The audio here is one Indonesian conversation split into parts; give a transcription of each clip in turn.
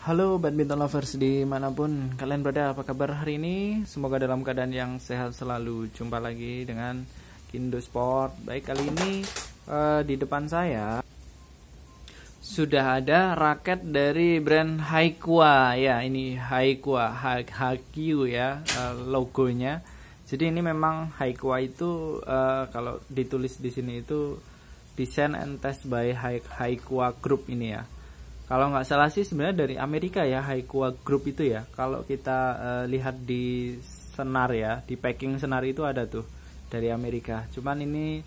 Halo badminton lovers dimanapun kalian berada, apa kabar hari ini? Semoga dalam keadaan yang sehat selalu. Jumpa lagi dengan Kindo Sport. Baik, kali ini di depan saya sudah ada raket dari brand Haikua. Ya, ini Haikua, Hakyu ya logonya. Jadi ini memang Haikua itu kalau ditulis di sini itu Design and Test by Haikua Group ini ya. Kalau nggak salah sih sebenarnya dari Amerika ya, Haikua Group itu ya. Kalau kita lihat di senar ya, di packing senar itu ada tuh dari Amerika. Cuman ini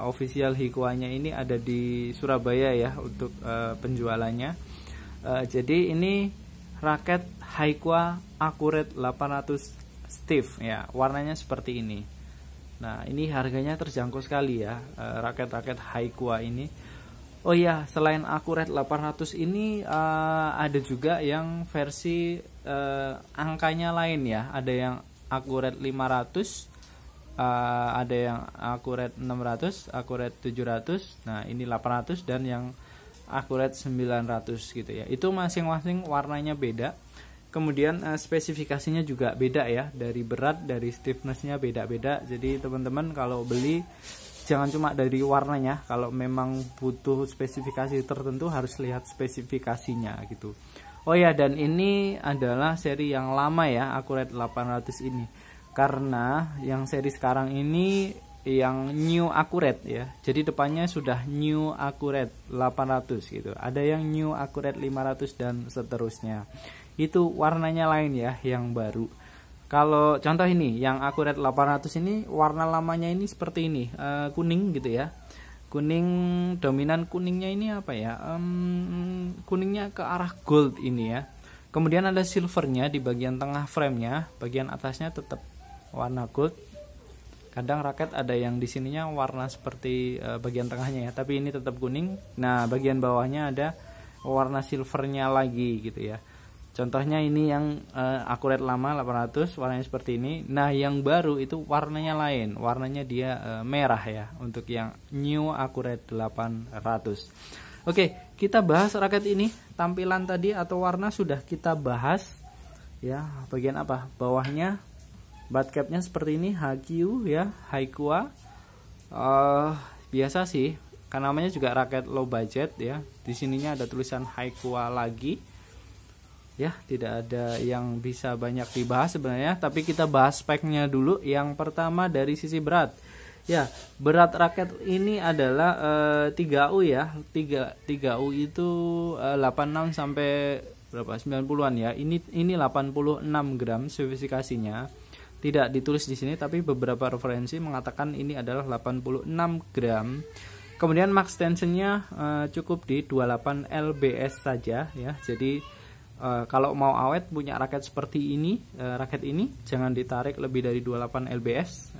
official Haikuanya ini ada di Surabaya ya untuk penjualannya. Jadi ini raket Haikua Accurate 800 Stiff ya, warnanya seperti ini. Nah, ini harganya terjangkau sekali ya, raket-raket Haikua ini. Oh iya, selain Accurate 800 ini ada juga yang versi angkanya lain ya. Ada yang Accurate 500, ada yang Accurate 600, Accurate 700. Nah, ini 800 dan yang Accurate 900 gitu ya. Itu masing-masing warnanya beda. Kemudian spesifikasinya juga beda ya, dari berat, dari stiffnessnya beda-beda. Jadi teman-teman kalau beli jangan cuma dari warnanya, kalau memang butuh spesifikasi tertentu harus lihat spesifikasinya gitu. Oh ya, dan ini adalah seri yang lama ya, Accurate 800 ini. Karena yang seri sekarang ini yang New Accurate ya. Jadi depannya sudah New Accurate 800 gitu. Ada yang New Accurate 500 dan seterusnya. Itu warnanya lain ya, yang baru. Kalau contoh ini yang Accurate 800 ini warna lamanya ini seperti ini, kuning gitu ya. Kuning, dominan kuningnya ini apa ya? Kuningnya ke arah gold ini ya. Kemudian ada silvernya di bagian tengah framenya, bagian atasnya tetap warna gold. Kadang raket ada yang di sininya warna seperti bagian tengahnya ya, tapi ini tetap kuning. Nah, bagian bawahnya ada warna silvernya lagi gitu ya. Contohnya ini yang Accurate lama 800, warnanya seperti ini. Nah, yang baru itu warnanya lain, warnanya dia merah ya, untuk yang New Accurate 800. Oke, kita bahas raket ini. Tampilan tadi atau warna sudah kita bahas ya. Bagian apa? Bawahnya butt capnya seperti ini, Hakyu ya, Haikua. Biasa sih, karena namanya juga raket low budget ya. Di sininya ada tulisan Haikua lagi. Ya, tidak ada yang bisa banyak dibahas sebenarnya, tapi kita bahas speknya dulu. Yang pertama dari sisi berat. Ya, berat raket ini adalah 3U ya. 3U itu 86 sampai berapa? 90-an ya. Ini 86 gram spesifikasinya. Tidak ditulis di sini, tapi beberapa referensi mengatakan ini adalah 86 gram. Kemudian max tensionnya cukup di 28 lbs saja ya. Jadi kalau mau awet punya raket seperti ini, raket ini jangan ditarik lebih dari 28 lbs.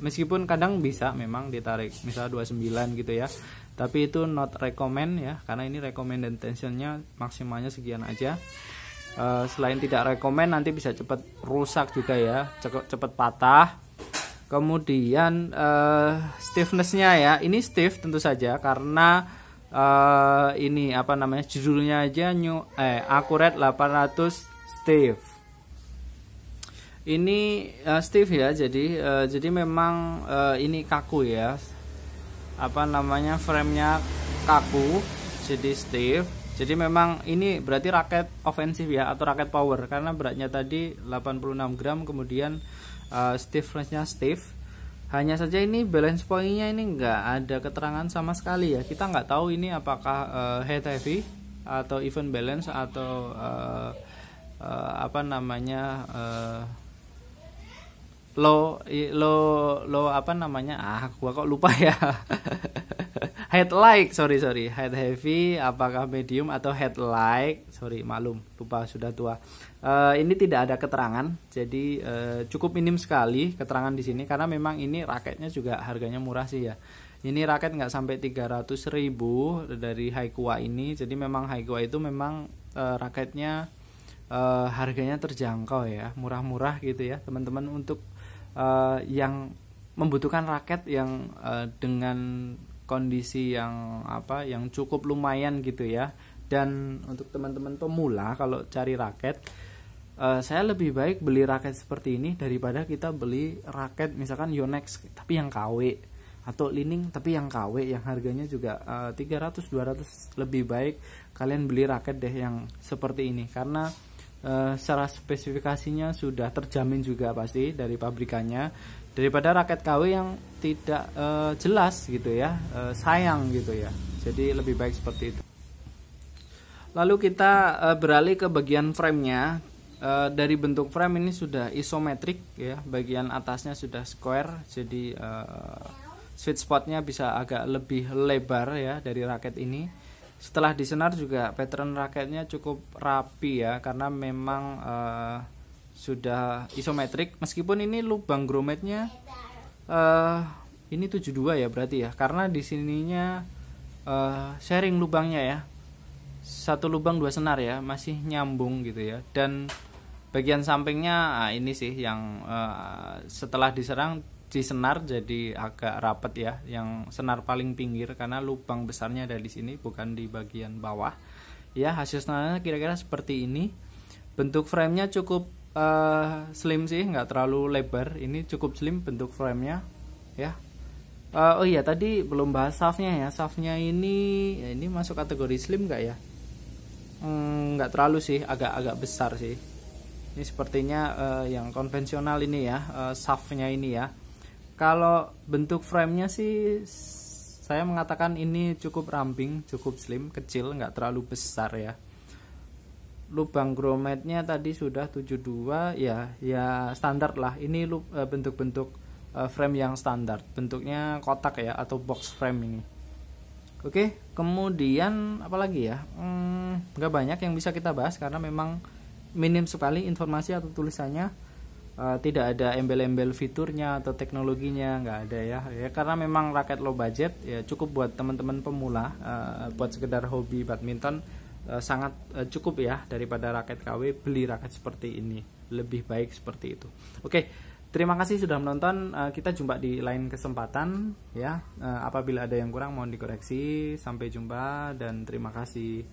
Meskipun kadang bisa memang ditarik misalnya 29 gitu ya, tapi itu not recommend ya, karena ini recommended tensionnya maksimalnya sekian aja. Selain tidak recommend, nanti bisa cepat rusak juga ya, cepat patah. Kemudian stiffnessnya ya, ini stiff tentu saja karena ini apa namanya, judulnya aja Accurate 800 Stiff. Ini stiff ya, jadi memang ini kaku ya, apa namanya, framenya kaku, jadi stiff. Jadi memang ini berarti raket ofensif ya, atau raket power, karena beratnya tadi 86 gram, kemudian stiffnessnya stiff. Hanya saja ini balance point-nya ini nggak ada keterangan sama sekali ya. Kita nggak tahu ini apakah head heavy atau even balance atau apa namanya, low apa namanya, gua kok lupa ya. Head light, sorry head heavy, apakah medium atau head light, sorry maklum, lupa, sudah tua. Ini tidak ada keterangan, jadi cukup minim sekali keterangan di sini, karena memang ini raketnya juga harganya murah sih ya. Ini raket nggak sampai 300.000 dari Haikua ini, jadi memang Haikua itu memang raketnya harganya terjangkau ya, murah-murah gitu ya teman-teman. Untuk yang membutuhkan raket yang dengan kondisi yang yang cukup lumayan gitu ya. Dan untuk teman-teman pemula kalau cari raket, saya lebih baik beli raket seperti ini daripada kita beli raket misalkan Yonex tapi yang KW, atau Li-Ning tapi yang KW yang harganya juga 300-200. Lebih baik kalian beli raket deh yang seperti ini, karena secara spesifikasinya sudah terjamin juga pasti dari pabrikannya, daripada raket KW yang tidak jelas gitu ya, sayang gitu ya. Jadi lebih baik seperti itu. Lalu kita beralih ke bagian framenya. Dari bentuk frame ini sudah isometrik ya, bagian atasnya sudah square, jadi sweet spotnya bisa agak lebih lebar ya dari raket ini. Setelah disenar juga pattern raketnya cukup rapi ya, karena memang sudah isometrik. Meskipun ini lubang grommetnya ini 72 ya berarti ya, karena di sininya sharing lubangnya ya, satu lubang dua senar ya, masih nyambung gitu ya. Dan bagian sampingnya ini sih yang setelah disenar jadi agak rapet ya, yang senar paling pinggir, karena lubang besarnya ada di sini bukan di bagian bawah ya. Hasil senarnya kira-kira seperti ini. Bentuk framenya cukup slim sih, nggak terlalu lebar. Ini cukup slim bentuk framenya ya. Oh iya, tadi belum bahas shaftnya ya. Shaftnya ini masuk kategori slim nggak ya? Nggak terlalu sih, agak besar sih. Ini sepertinya yang konvensional ini ya, shaftnya ini ya. Kalau bentuk framenya sih saya mengatakan ini cukup ramping, cukup slim, kecil, nggak terlalu besar ya. Lubang grommetnya tadi sudah 72 ya standar lah. Ini bentuk-bentuk frame yang standar, bentuknya kotak ya, atau box frame ini. Oke, kemudian apalagi ya, nggak banyak yang bisa kita bahas karena memang minim sekali informasi atau tulisannya. Tidak ada embel-embel fiturnya atau teknologinya, nggak ada ya, karena memang raket low budget ya, cukup buat teman-teman pemula, buat sekedar hobi badminton, sangat cukup ya, daripada raket KW beli raket seperti ini, lebih baik seperti itu. Oke, terima kasih sudah menonton. Kita jumpa di lain kesempatan ya. Apabila ada yang kurang mohon dikoreksi. Sampai jumpa dan terima kasih.